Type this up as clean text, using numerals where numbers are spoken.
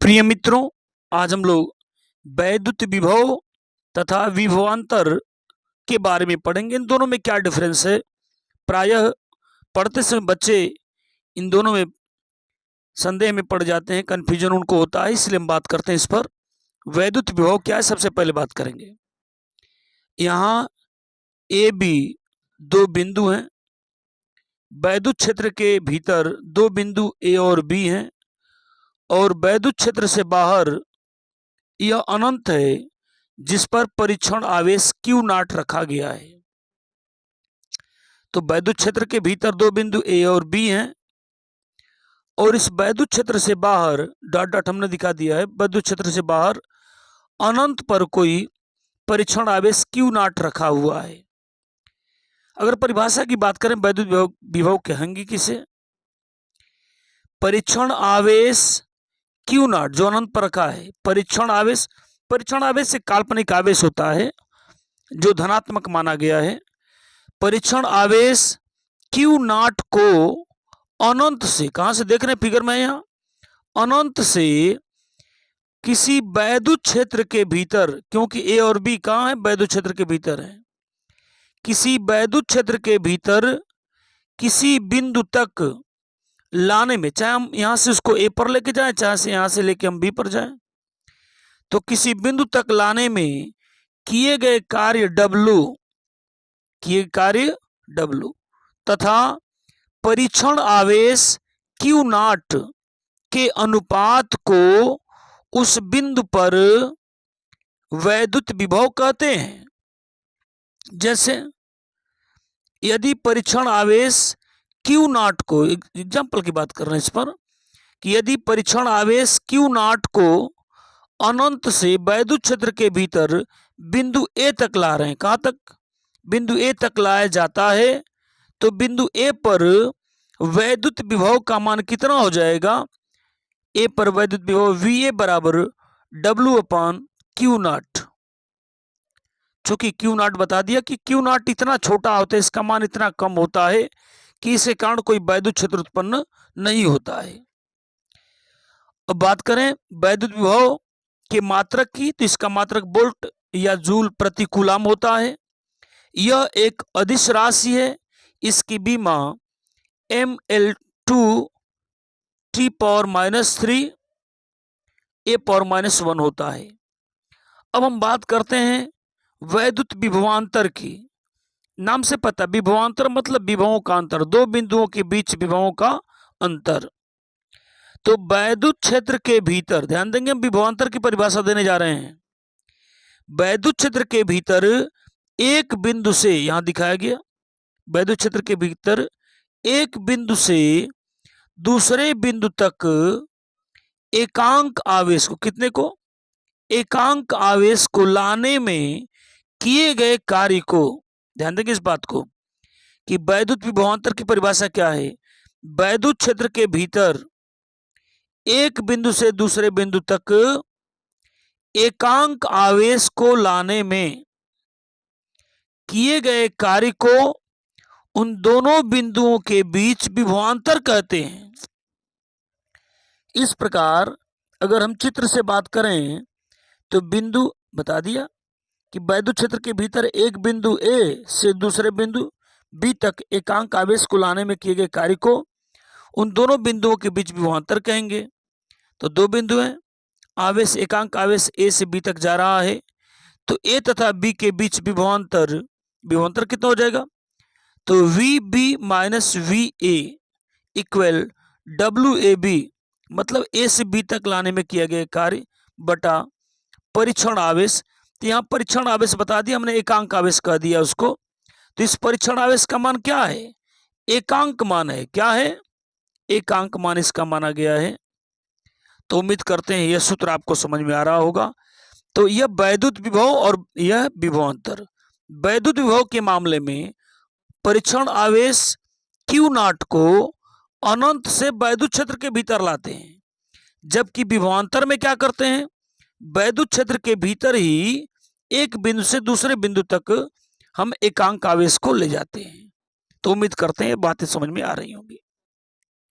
प्रिय मित्रों, आज हम लोग वैद्युत विभव तथा विभवांतर के बारे में पढ़ेंगे। इन दोनों में क्या डिफरेंस है। प्रायः पढ़ते समय बच्चे इन दोनों में संदेह में पड़ जाते हैं, कन्फ्यूजन उनको होता है, इसलिए हम बात करते हैं इस पर। वैद्युत विभव क्या है, सबसे पहले बात करेंगे। यहाँ ए बी दो बिंदु हैं। वैद्युत क्षेत्र के भीतर दो बिंदु ए और बी हैं और वैद्युत क्षेत्र से बाहर यह अनंत है जिस पर परीक्षण आवेश Q नॉट रखा गया है। तो वैद्युत क्षेत्र के भीतर दो बिंदु ए और बी हैं और इस वैद्युत क्षेत्र से बाहर डॉट डॉट हमने दिखा दिया है। वैद्युत क्षेत्र से बाहर अनंत पर कोई परीक्षण आवेश Q नॉट रखा हुआ है। अगर परिभाषा की बात करें, वैद्युत विभव कहेंगे किसे? परीक्षण आवेश Q नॉट जो अनंत पर रखा है। परीक्षण आवेश से काल्पनिक आवेश होता है जो धनात्मक माना गया है। परीक्षण आवेश Q नॉट को अनंत से, कहां से देख रहे हैं फिगर में, यहां अनंत से किसी वैद्युत क्षेत्र के भीतर, क्योंकि ए और बी कहां है, वैद्युत क्षेत्र के भीतर है, किसी वैद्युत क्षेत्र के भीतर किसी बिंदु तक लाने में, चाहे हम यहां से उसको ए पर लेके जाएं, चाहे से यहां से लेके हम बी पर जाएं, तो किसी बिंदु तक लाने में किए गए कार्य W तथा परीक्षण आवेश Q नॉट के अनुपात को उस बिंदु पर वैद्युत विभव कहते हैं। जैसे यदि परीक्षण आवेश Q नॉट को, एग्जाम्पल की बात कर रहे हैं इस पर, कि यदि परीक्षण आवेश Q नॉट को अनंत से वैद्युत क्षेत्र के भीतर बिंदु ए तक ला रहे हैं, कहां तक, बिंदु ए तक लाया जाता है, तो बिंदु ए पर वैद्युत विभव का मान कितना हो जाएगा? ए पर वैद्युत विभव VA बराबर W/Q नॉट। चूंकि Q नॉट बता दिया कि Q नॉट इतना छोटा होता है, इसका मान इतना कम होता है कि इसके कारण कोई वैद्युत क्षेत्र उत्पन्न नहीं होता है। अब बात करें वैद्युत विभव के मात्रक की, तो इसका मात्रक वोल्ट या जूल प्रति कूलाम होता है। यह एक अदिश राशि है। इसकी बीमा mL2T⁻³ A⁻⁻1 होता है। अब हम बात करते हैं वैद्युत विभवांतर की। नाम से पता, विभवांतर मतलब विभवों का अंतर, दो बिंदुओं के बीच विभवों का अंतर। तो वैद्युत क्षेत्र के भीतर, ध्यान देंगे हम विभवांतर की परिभाषा देने जा रहे हैं। वैद्युत क्षेत्र के भीतर एक बिंदु से, यहां दिखाया गया, वैद्युत क्षेत्र के भीतर एक बिंदु से दूसरे बिंदु तक एकांक आवेश को, कितने को, एकांक आवेश को लाने में किए गए कार्य को, ध्यान देंगे इस बात को कि वैद्युत विभवांतर की परिभाषा क्या है। वैद्युत क्षेत्र के भीतर एक बिंदु से दूसरे बिंदु तक एकांक आवेश को लाने में किए गए कार्य को उन दोनों बिंदुओं के बीच विभवांतर कहते हैं। इस प्रकार अगर हम चित्र से बात करें तो बिंदु बता दिया कि वैद्युत क्षेत्र के भीतर एक बिंदु ए से दूसरे बिंदु बी तक एकांक आवेश को लाने में किए गए कार्य को उन दोनों बिंदुओं के बीच विभवांतर कहेंगे। तो दो बिंदु हैं, आवेश, एकांक आवेश ए से बी तक जा रहा है, तो ए तथा बी के बीच विभवांतर कितना हो जाएगा? तो VB - VA इक्वल WAB, मतलब ए से बी तक लाने में किया गया कार्य बटा परीक्षण आवेश। तो यहाँ परीक्षण आवेश बता दिया हमने, एकांक आवेश कह दिया उसको। तो इस परीक्षण आवेश का मान क्या है? एकांक मान है। क्या है? एकांक मान इसका माना गया है। तो उम्मीद करते हैं यह सूत्र आपको समझ में आ रहा होगा। तो यह वैद्युत विभव और यह विभवांतर। वैद्युत विभव के मामले में परीक्षण आवेश Q नॉट को अनंत से वैद्युत क्षेत्र के भीतर लाते हैं, जबकि विभवांतर में क्या करते हैं? वैद्युत क्षेत्र के भीतर ही एक बिंदु से दूसरे बिंदु तक हम एकांक आवेश को ले जाते हैं। तो उम्मीद करते हैं बातें समझ में आ रही होंगी।